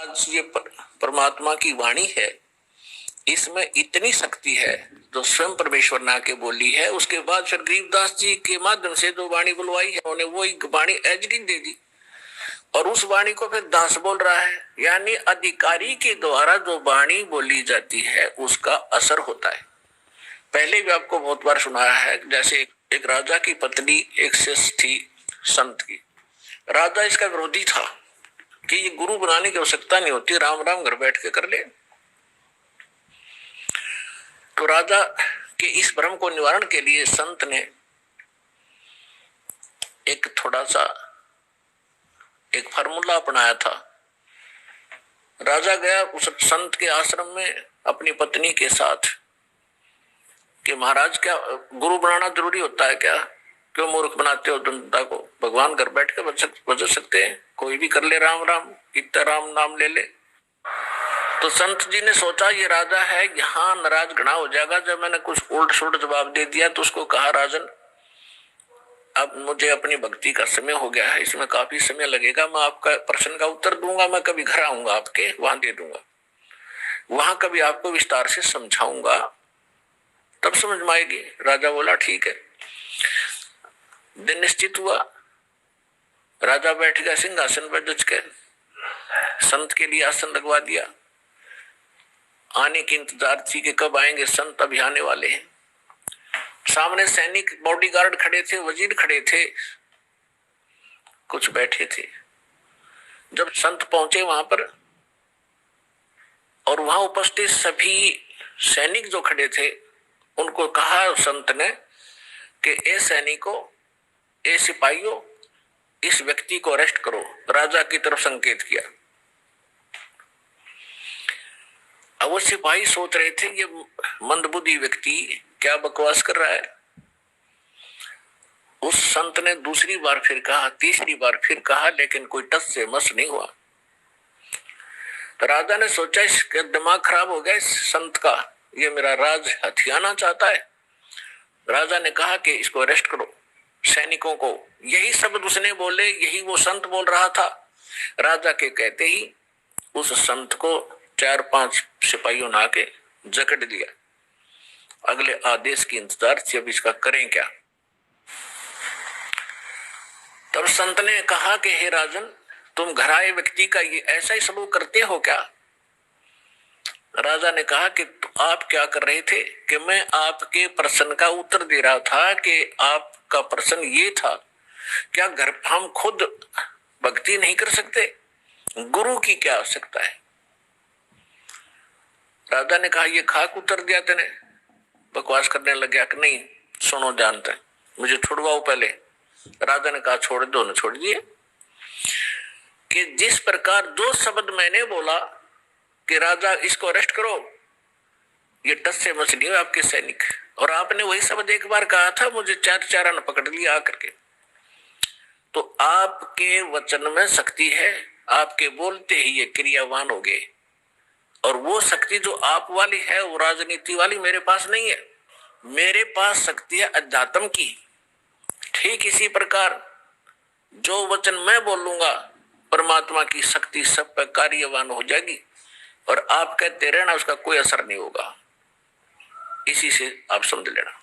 आज ये परमात्मा की वाणी है, इसमें इतनी शक्ति है जो स्वयं परमेश्वर ने आके बोली है। उसके बाद फिर गरीबदास जी के माध्यम से जो वाणी बुलवाई है उन्होंने वही वाणी एजडी दे दी और उस वाणी को फिर दास बोल रहा है। यानी अधिकारी के द्वारा जो वाणी बोली जाती है उसका असर होता है। पहले भी आपको बहुत बार सुनाया है, जैसे एक राजा की पत्नी एक शिष्य थी संत की। राजा इसका विरोधी था कि ये गुरु बनाने की आवश्यकता नहीं होती, राम राम घर बैठ के कर ले। तो राजा के इस भ्रम को निवारण के लिए संत ने एक थोड़ा सा एक फार्मूला अपनाया था। राजा गया उस संत के आश्रम में अपनी पत्नी के साथ कि महाराज क्या गुरु बनाना जरूरी होता है क्या? क्यों मूर्ख बनाते हो जनता को? भगवान घर बैठ के बच सकते हैं, कोई भी कर ले राम राम, इतना राम नाम ले ले। तो संत जी ने सोचा ये राजा है, यहाँ नाराज घना हो जाएगा। जब मैंने कुछ उल्ट सुल्ट जवाब दे दिया तो उसको कहा, राजन अब मुझे अपनी भक्ति का समय हो गया है, इसमें काफी समय लगेगा। मैं आपका प्रश्न का उत्तर दूंगा, मैं कभी घर आऊंगा आपके वहां दे दूंगा, वहां कभी आपको विस्तार से समझाऊंगा, तब समझ में आएगी। राजा बोला ठीक है। दिन निश्चित हुआ, राजा बैठ गया सिंहासन पर जच के, संत के लिए आसन लगवा दिया। आने की इंतजार थी कि कब आएंगे संत, अभी आने वाले हैं। सामने सैनिक बॉडीगार्ड खड़े थे, वजीर खड़े थे, कुछ बैठे थे। जब संत पहुंचे वहां पर और वहां उपस्थित सभी सैनिक जो खड़े थे उनको कहा संत ने कि ए सैनिकों, ए सिपाहियों, इस व्यक्ति को अरेस्ट करो। राजा की तरफ संकेत किया। अब वो सिपाही सोच रहे थे ये मंदबुद्धि व्यक्ति क्या बकवास कर रहा है। उस संत ने दूसरी बार फिर कहा, तीसरी बार फिर कहा, लेकिन कोई टस से मस नहीं हुआ। तो राजा ने सोचा इसका दिमाग खराब हो गया इस संत का, ये मेरा राज हथियाना चाहता है। राजा ने कहा कि इसको अरेस्ट करो। सैनिकों को यही शब्द उसने बोले, यही वो संत बोल रहा था। राजा के कहते ही उस संत को 4-5 सिपाहियों ने आके जकड़ दिया। अगले आदेश की इंतजार थी, अब इसका करें क्या। तब संत ने कहा कि हे राजन, तुम घर आए व्यक्ति का ये ऐसा ही सलूक करते हो क्या? राजा ने कहा कि आप क्या कर रहे थे? कि मैं आपके प्रश्न का उत्तर दे रहा था कि आपका प्रश्न ये था, क्या घर हम खुद भक्ति नहीं कर सकते? गुरु की क्या आवश्यकता है? राजा ने कहा ये खाक उत्तर दिया तेने, बकवास करने लग गया कि नहीं सुनो जानते मुझे छुड़वाओ पहले। राजा ने कहा छोड़ दो, ने छोड़ दिए। कि जिस प्रकार जो शब्द मैंने बोला कि राजा इसको अरेस्ट करो, ये टस से मस नहीं हुए आपके सैनिक। और आपने वही शब्द एक बार कहा था, मुझे 4 पकड़ लिया आकर के। तो आपके वचन में शक्ति है, आपके बोलते ही ये क्रियावान हो गए। और वो शक्ति जो आप वाली है वो राजनीति वाली मेरे पास नहीं है। मेरे पास शक्ति है अध्यात्म की। ठीक इसी प्रकार जो वचन मैं बोलूंगा परमात्मा की शक्ति सब पर कार्यवान हो जाएगी और आप कहते रहना उसका कोई असर नहीं होगा। इसी से आप समझ लेना।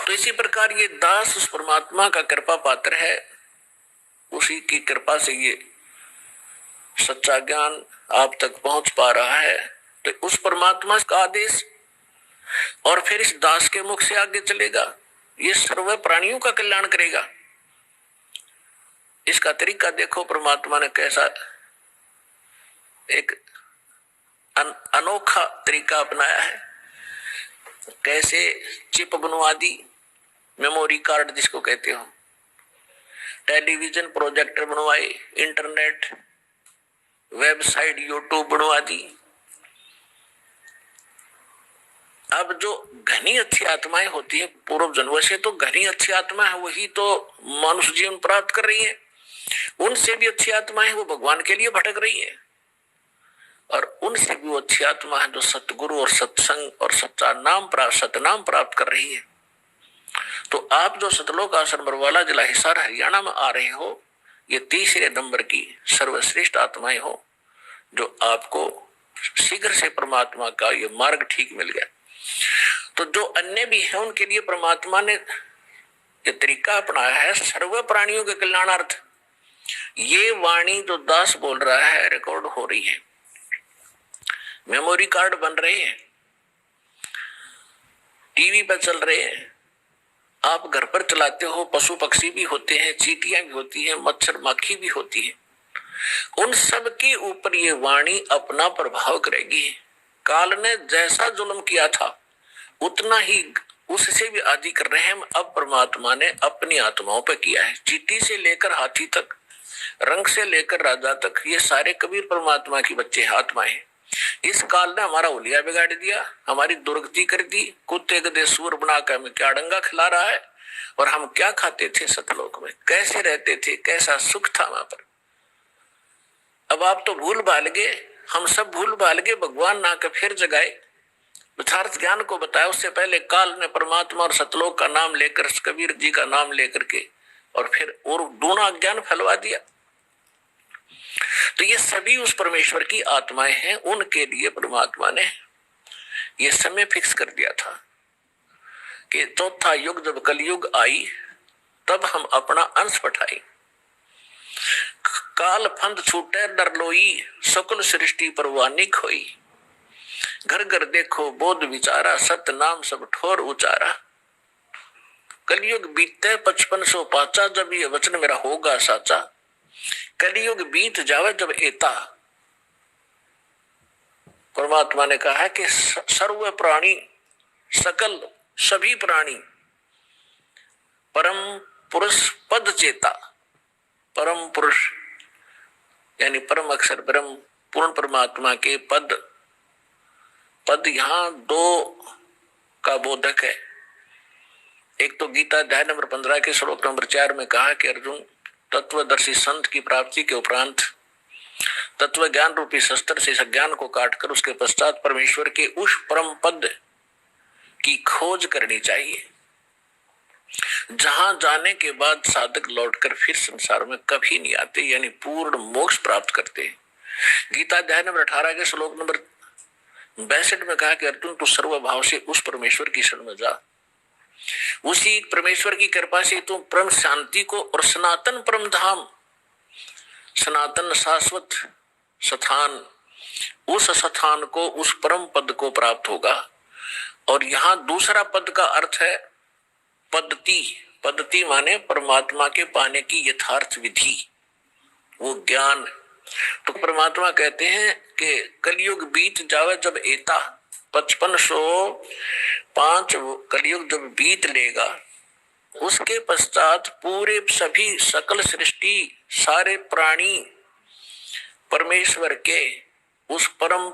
तो इसी प्रकार ये दास उस परमात्मा का कृपा पात्र है, उसी की कृपा से ये सच्चा ज्ञान आप तक पहुंच पा रहा है। तो उस परमात्मा का आदेश और फिर इस दास के मुख से आगे चलेगा, ये सर्व प्राणियों का कल्याण करेगा। इसका तरीका देखो, परमात्मा ने कैसा एक अनोखा तरीका अपनाया है। कैसे चिप बनवा दी, मेमोरी कार्ड जिसको कहते हो, टेलीविजन प्रोजेक्टर बनवाए, इंटरनेट, वेबसाइट, यूट्यूब बनवा दी। अब जो घनी अच्छी आत्माएं होती है पूर्व जन्मों से, तो घनी अच्छी आत्मा है वही तो मनुष्य जीवन प्राप्त कर रही है। उनसे भी अच्छी आत्माएं वो भगवान के लिए भटक रही है। और उनसे भी वो अच्छी आत्मा है जो सतगुरु और सत्संग और सच्चा नाम सतनाम प्राप्त कर रही है। तो आप जो सतलोक आश्रम बरवाला जिला हिसार हरियाणा में आ रहे हो, ये तीसरे नंबर की सर्वश्रेष्ठ आत्माएं हो, जो आपको शीघ्र से परमात्मा का ये मार्ग ठीक मिल गया। तो जो अन्य भी है उनके लिए परमात्मा ने ये तरीका अपनाया है सर्व प्राणियों के कल्याणार्थ। ये वाणी जो दास बोल रहा है रिकॉर्ड हो रही है, मेमोरी कार्ड बन रहे हैं, टीवी पर चल रहे हैं, आप घर पर चलाते हो, पशु पक्षी भी होते हैं, चींटियां भी होती हैं, मच्छर माखी भी होती है, उन सब के ऊपर ये वाणी अपना प्रभाव करेगी। काल ने जैसा जुल्म किया था उतना ही उससे भी अधिक रहम अब परमात्मा ने अपनी आत्माओं पर किया है। चींटी से लेकर हाथी तक, रंग से लेकर राजा तक, ये सारे कबीर परमात्मा की बच्चे आत्माएं हैं। इस काल ने हमारा उलिया बिगाड़ दिया, हमारी दुर्गति कर दी, कुत्ते गधे सूर बनाकर हमें क्या डंगा खिला रहा है, और हम क्या खाते थे सतलोक में, कैसे रहते थे, कैसा सुख था वहां पर। अब आप तो भूल भाल गए, हम सब भूल भाल गए, भगवान ना के फिर जगाए, यथार्थ ज्ञान को बताया। उससे पहले काल ने परमात्मा और सतलोक का नाम लेकर, कबीर जी का नाम लेकर के, और फिर और दूना ज्ञान फैलवा दिया। तो ये सभी उस परमेश्वर की आत्माएं हैं, उनके लिए परमात्मा ने ये समय फिक्स कर दिया था कि चौथा युग जब कलयुग आई तब हम अपना अंश पठाए। काल फंद छूटे डर लोई, सकल सृष्टि परवानी खोई, घर घर देखो बोध विचारा, सत नाम सब ठोर उचारा। कलयुग बीते 5500 पाचा, जब ये वचन मेरा होगा साचा, कलयुग बीत जावे जब एता। परमात्मा ने कहा है कि सर्व प्राणी, सकल सभी प्राणी परम पुरुष पद चेता, परम पुरुष यानी परम अक्षर ब्रह्म पूर्ण परमात्मा के पद, पद यहां दो का बोधक है। एक तो गीता अध्याय नंबर 15 के श्लोक नंबर 4 में कहा कि अर्जुन, तत्वदर्शी संत की प्राप्ति के उपरांत तत्व ज्ञान रूपी शस्त्र से ज्ञान को काटकर उसके पश्चात परमेश्वर के उस परम पद की खोज करनी चाहिए, जहां जाने के बाद साधक लौटकर फिर संसार में कभी नहीं आते, यानी पूर्ण मोक्ष प्राप्त करते हैं। गीता अध्याय नंबर 18 के श्लोक नंबर 62 में कहा कि अर्जुन, तू सर्वभाव से उस परमेश्वर की शरण में जा, उसी परमेश्वर की कृपा से तुम परम शांति को और सनातन परम धाम, सनातन शाश्वत स्थान, उस स्थान को, उस परम पद को प्राप्त होगा। और यहां दूसरा पद का अर्थ है पद्धति। पद्धति माने परमात्मा के पाने की यथार्थ विधि, वो ज्ञान। तो परमात्मा कहते हैं कि कलयुग बीत जावे जब एता, 5505 कलयुग जब बीत लेगा, उसके पश्चात पूरे सभी सकल सृष्टि, सारे प्राणी परमेश्वर के उस परम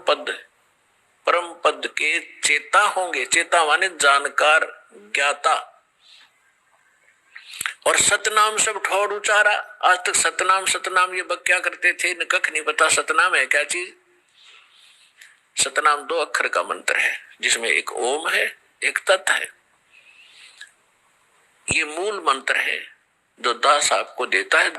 पद के चेता होंगे। चेता माने जानकार, ज्ञाता। और सतनाम सब ठोर उचारा। आज तक सतनाम ये क्या करते थे, न कख नहीं पता सतनाम है क्या चीज। सतनाम 2 अक्षर का मंत्र है, जिसमें एक ओम है, एक तत् है। ये मूल मंत्र है जो दास आपको देता है।